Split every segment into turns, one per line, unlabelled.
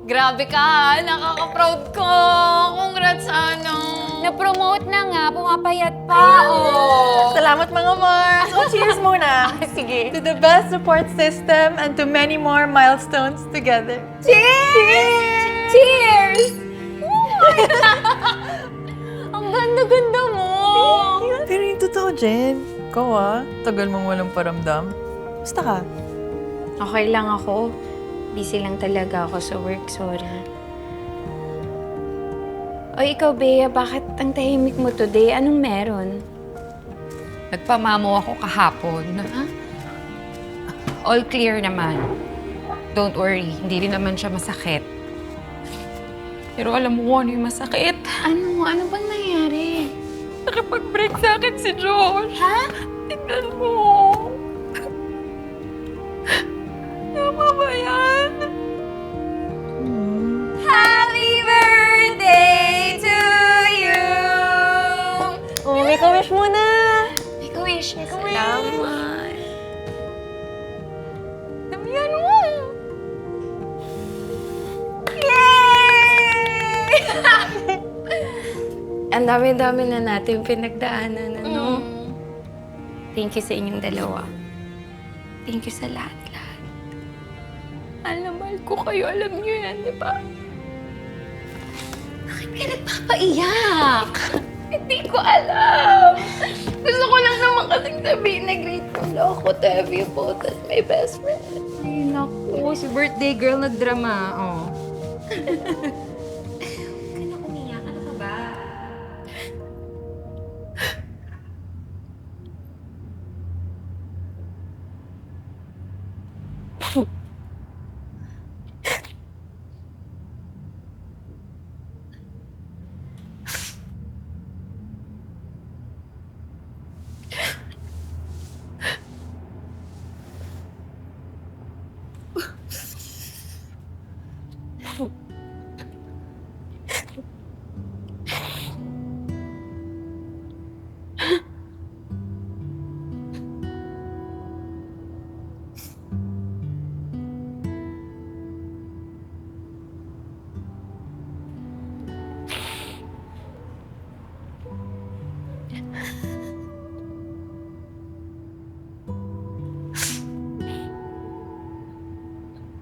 Grabe ka ha, nakaka-proud ko. Congrats, ano.
Na-promote na nga, pumapayat pa. Oh.
Salamat mga Mars! O, cheers muna!
Sige.
To the best support system and to many more milestones together.
Cheers! Cheers! Ang ganda-ganda mo.
Pero yung totoo, Jen, ikaw tagal mong walang paramdam. Basta ka?
Okay lang ako. Busy lang talaga ako sa work, sorry. O ikaw, Bea, bakit ang tahimik mo today? Anong meron?
Nagpamamo ako kahapon. All clear naman. Don't worry, hindi rin naman siya masakit. Pero alam mo ano yung masakit?
Ano? Ano bang nangyari?
Nakipag-break sa akin si Josh.
Ha?
Tignan mo. Tama ba yan?
Happy birthday to you!
Oh, make a wish muna!
Make a wish.
Salamat. Damihan mo.
Yay! Ang dami-dami na natin pinagdaanan, ano? Thank you sa inyong dalawa. Thank you sa lahat-lahat.
Mahal ko kayo, alam niyo yan, di ba?
Bakit ka nagpapaiyak?
Hindi ko alam. Gusto ko lang naman kasing sabihin na grateful ako to have you both as my best friend.
Ay, naku. Si birthday girl nagdrama. Oh. Ka na umiyak. Ano ka ba?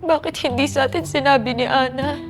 Bakit hindi sa atin sinabi ni Ana?